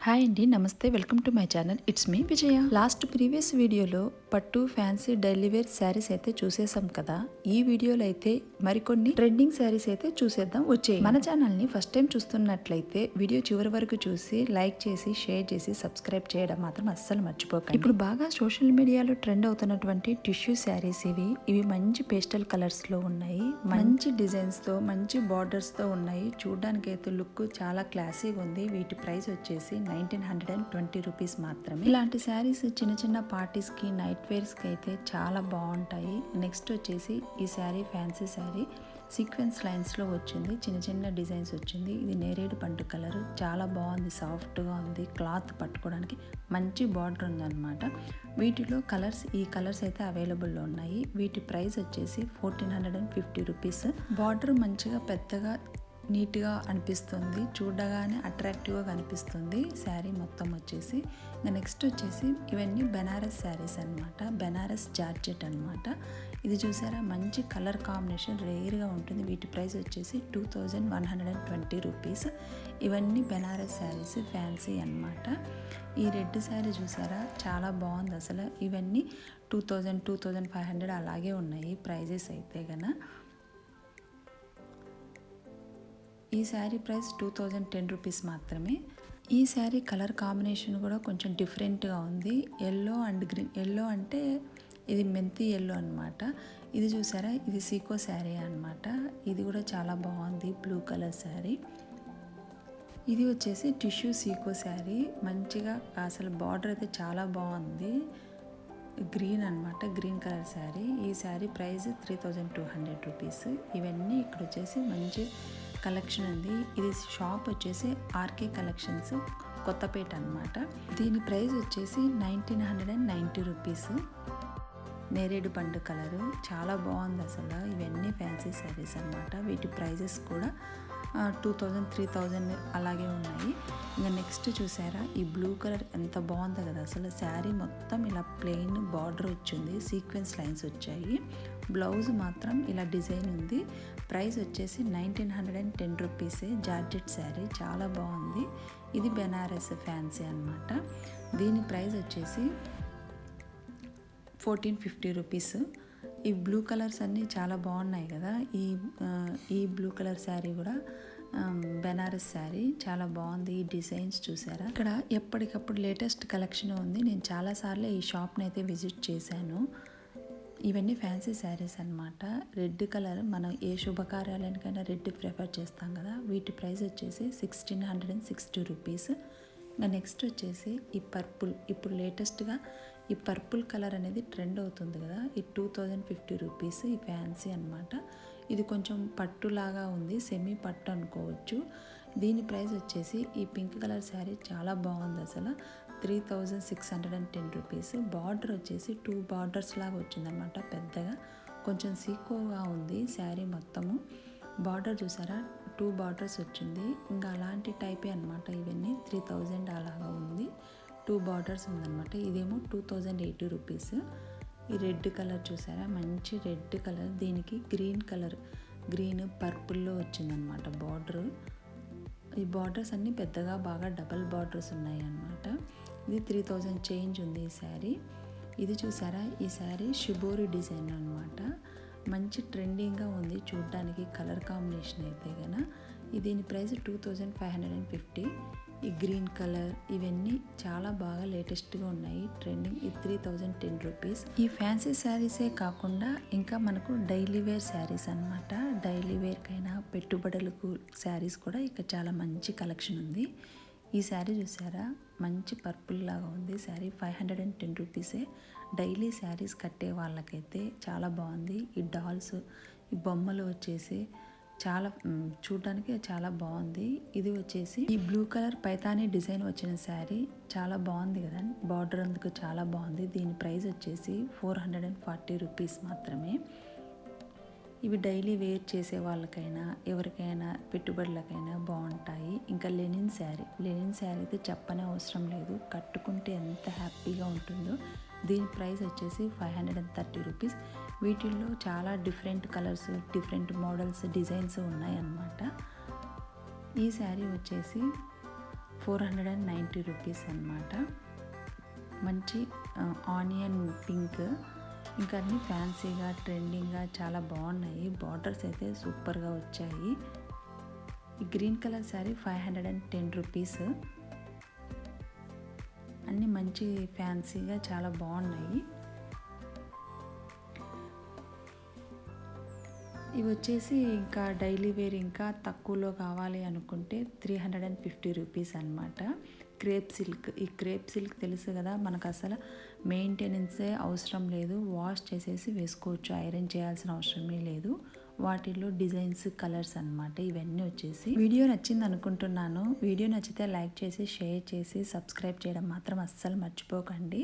Hi అండి, నమస్తే. Welcome to my channel. It's me Vijaya. Previous వీడియోలో పట్టు ఫ్యాన్సీ డైలీ వేర్ శారీస్ అయితే చూసేసాం కదా. ఈ వీడియోలో అయితే మరికొన్ని ట్రెండింగ్ శారీస్ అయితే చూసేద్దాం. వచ్చే మన ఛానల్ ని ఫస్ట్ టైం చూస్తున్నట్లయితే వీడియో చివరి వరకు చూసి లైక్ చేసి షేర్ చేసి సబ్స్క్రైబ్ చేయడం మాత్రం అస్సలు మర్చిపోకండి. ఇప్పుడు బాగా సోషల్ మీడియాలో ట్రెండ్ అవుతున్నటువంటి టిష్యూ శారీస్ ఇవి మంచి పేస్టల్ కలర్స్ లో ఉన్నాయి. మంచి డిజైన్స్ తో మంచి బార్డర్స్ తో ఉన్నాయి. చూడడానికి అయితే లుక్ చాలా క్లాసీగా ఉంది. వీటి ప్రైస్ వచ్చేసి 1920 రూపీస్ మాత్రమే. ఇలాంటి శారీస్ చిన్న చిన్న పార్టీస్ కి నైట్ వేర్స్ కి అయితే చాలా బాగుంటాయి. నెక్స్ట్ వచ్చేసి ఈ sari fancy sari sequence lines లో వచ్చింది. చిన్న చిన్న డిజైన్స్ వచ్చింది. ఇది నేరేడు పండు కలర్, చాలా బాగుంది. సాఫ్ట్ గా ఉంది. క్లాత్ పట్టుకోవడానికి మంచి బార్డర్ ఉందన్నమాట. వీటిలో ఈ కలర్స్ అయితే అవైలబుల్లో ఉన్నాయి. వీటి ప్రైస్ వచ్చేసి 1450 రూపీస్. బార్డర్ మంచిగా పెద్దగా నీట్గా అనిపిస్తుంది. చూడగానే అట్రాక్టివ్గా కనిపిస్తుంది శారీ మొత్తం వచ్చేసి. నెక్స్ట్ వచ్చేసి ఇవన్నీ బెనారస్ శారీస్ అనమాట. బెనారస్ జార్జెట్ అనమాట. ఇది చూసారా, మంచి కలర్ కాంబినేషన్ రేర్గా ఉంటుంది. వీటి ప్రైస్ వచ్చేసి 2120 రూపీస్. ఇవన్నీ బెనారస్ శారీస్ ఫ్యాన్సీ అనమాట. ఈ రెడ్ శారీ చూసారా, చాలా బాగుంది అసలు. ఇవన్నీ 2500 అలాగే ఉన్నాయి ప్రైజెస్ అయితే గన. ఈ శారీ ప్రైస్ 2010 రూపీస్ మాత్రమే. ఈ శారీ కలర్ కాంబినేషన్ కూడా కొంచెం డిఫరెంట్గా ఉంది. Yellow and green. ఎల్లో అంటే ఇది మెంతి ఎల్లో అనమాట. ఇది చూసారా, ఇది సీకో శారీ అనమాట. ఇది కూడా చాలా బాగుంది. Blue colour sari. ఇది వచ్చేసి టిష్యూ సీకో శారీ. మంచిగా అసలు బార్డర్ అయితే చాలా బాగుంది. గ్రీన్ అనమాట, గ్రీన్ కలర్ శారీ. ఈ శారీ ప్రైస్ 3200 రూపీస్. ఇవన్నీ ఇక్కడ వచ్చేసి మంచి కలెక్షన్ ఉంది. ఇది షాప్ వచ్చేసి ఆర్కే కలెక్షన్స్, కొత్తపేట అనమాట. దీని ప్రైస్ వచ్చేసి 1990 రూపీస్. నేరేడు పండు కలరు, చాలా బాగుంది అసలు. ఇవన్నీ ఫ్యాన్సీ శారీస్ అనమాట. వీటి ప్రైజెస్ కూడా 2000 3000 అలాగే ఉన్నాయి. ఇంకా నెక్స్ట్ చూసారా, ఈ బ్లూ కలర్ ఎంత బాగుందో కదా అసలు. శారీ మొత్తం ఇలా ప్లెయిన్ బార్డర్ వచ్చింది. సీక్వెన్స్ లైన్స్ వచ్చాయి. బ్లౌజ్ మాత్రం ఇలా డిజైన్ ఉంది. ప్రైస్ వచ్చేసి 1910 రూపీసే. జార్జెట్ శారీ చాలా బాగుంది. ఇది బెనారస్ ఫ్యాన్సీ అనమాట. దీని ప్రైస్ వచ్చేసి 1450 రూపీస్. ఈ బ్లూ కలర్స్ అన్నీ చాలా బాగున్నాయి కదా. ఈ బ్లూ కలర్ శారీ కూడా బెనారస్ శారీ చాలా బాగుంది. ఈ డిజైన్స్ చూసారా, ఇక్కడ ఎప్పటికప్పుడు లేటెస్ట్ కలెక్షన్ ఉంది. నేను చాలాసార్లు ఈ షాప్ని అయితే విజిట్ చేశాను. ఇవన్నీ ఫ్యాన్సీ శారీస్ అనమాట. రెడ్ కలర్, మనం ఏ శుభకార్యాలనికైనా రెడ్ ప్రిఫర్ చేస్తాం కదా. వీటి ప్రైస్ వచ్చేసి 1660 రూపీస్. ఇంకా నెక్స్ట్ వచ్చేసి ఈ పర్పుల్. ఇప్పుడు లేటెస్ట్గా ఈ పర్పుల్ కలర్ అనేది ట్రెండ్ అవుతుంది కదా. ఈ 2050 రూపీస్. ఈ ఫ్యాన్సీ అనమాట. ఇది కొంచెం పట్టులాగా ఉంది, సెమీ పట్టు అనుకోవచ్చు. దీని ప్రైస్ వచ్చేసి ఈ పింక్ కలర్ శారీ చాలా బాగుంది అసలు. 3610 రూపీస్. బార్డర్ వచ్చేసి 2 బార్డర్స్ లాగా వచ్చిందనమాట. పెద్దగా కొంచెం సీకోగా ఉంది శారీ మొత్తము. బార్డర్ చూసారా, 2 బార్డర్స్ వచ్చింది. ఇంకా అలాంటి టైపే అనమాట. ఇవన్నీ 3000 అలాగా ఉంది. 2 బార్డర్స్ ఉందన్నమాట. ఇదేమో 2080 రూపీస్. ఈ రెడ్ కలర్ చూసారా, మంచి రెడ్ కలర్. దీనికి గ్రీన్ పర్పుల్లో వచ్చిందనమాట బార్డర్. ఈ బార్డర్స్ అన్నీ పెద్దగా బాగా డబల్ బార్డర్స్ ఉన్నాయి అన్నమాట. ఇది 3000 చేంజ్ ఉంది ఈ శారీ. ఇది చూసారా, ఈ శారీ షిబోరి డిజైన్ అనమాట. మంచి ట్రెండింగ్గా ఉంది చూడడానికి. కలర్ కాంబినేషన్ అయితే కనుక దీని ప్రైస్ 2550. ఈ గ్రీన్ కలర్ ఇవన్నీ చాలా బాగా లేటెస్ట్గా ఉన్నాయి. ట్రెండింగ్. ఈ 3010 రూపీస్. ఈ ఫ్యాన్సీ శారీసే కాకుండా ఇంకా మనకు డైలీ వేర్ శారీస్ అనమాట. డైలీ వేర్కైనా పెట్టుబడులకు శారీస్ కూడా ఇక్కడ చాలా మంచి కలెక్షన్ ఉంది. ఈ శారీ చూసారా, మంచి పర్పుల్ లాగా ఉంది శారీ. 510 రూపీసే. డైలీ శారీస్ కట్టే వాళ్ళకైతే చాలా బాగుంది. ఈ డాల్స్, ఈ బొమ్మలు వచ్చేసి చాలా చూడడానికి చాలా బాగుంది. ఇది వచ్చేసి ఈ బ్లూ కలర్ పైతానీ డిజైన్ వచ్చిన శారీ చాలా బాగుంది కదా. బార్డర్ అందుకు చాలా బాగుంది. దీని ప్రైస్ వచ్చేసి 440 రూపీస్ మాత్రమే. ఇవి డైలీ వేర్ చేసే వాళ్ళకైనా ఎవరికైనా పెట్టుబడులకైనా బాగుంటాయి. ఇంకా లెనిన్ శారీ అయితే చెప్పనే అవసరం లేదు. కట్టుకుంటే ఎంత హ్యాపీగా ఉంటుందో. దీని ప్రైస్ వచ్చేసి 530 రూపీస్. వీటిల్లో చాలా different colours, different models, designs ఉన్నాయన్నమాట. ఈ శారీ వచ్చేసి 490 రూపీస్ అనమాట. మంచి ఆనియన్ పింక్, ఇంకా అన్నీ ఫ్యాన్సీగా ట్రెండింగ్గా చాలా బాగున్నాయి. బార్డర్స్ అయితే సూపర్గా వచ్చాయి. ఈ గ్రీన్ కలర్ శారీ 510 రూపీస్. అన్నీ మంచి ఫ్యాన్సీగా చాలా బాగున్నాయి. ఇవి వచ్చేసి ఇంకా డైలీ వేర్ ఇంకా తక్కువలో కావాలి అనుకుంటే 350 రూపీస్ అనమాట. Crepe silk. ఈ క్రేప్ సిల్క్ తెలుసు కదా, మనకు అసలు మెయింటెనెన్సే అవసరం లేదు. వాష్ చేసేసి వేసుకోవచ్చు, ఐరన్ చేయాల్సిన అవసరమే లేదు. వాటిల్లో డిజైన్స్, కలర్స్ అనమాట. ఇవన్నీ వచ్చేసి వీడియో నచ్చింది అనుకుంటున్నాను. వీడియో నచ్చితే లైక్ చేసి, షేర్ చేసి, సబ్స్క్రైబ్ చేయడం మాత్రం అస్సలు మర్చిపోకండి.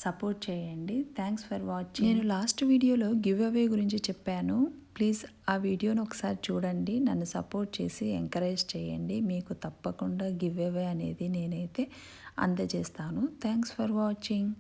సపోర్ట్ చేయండి. Thanks for watching. నేను లాస్ట్ వీడియోలో గివ్ అవే గురించి చెప్పాను. ప్లీజ్ ఆ వీడియోని ఒకసారి చూడండి. నన్ను సపోర్ట్ చేసి ఎంకరేజ్ చేయండి. మీకు తప్పకుండా గివ్ అవే అనేది నేనైతే అందజేస్తాను. Thanks for watching.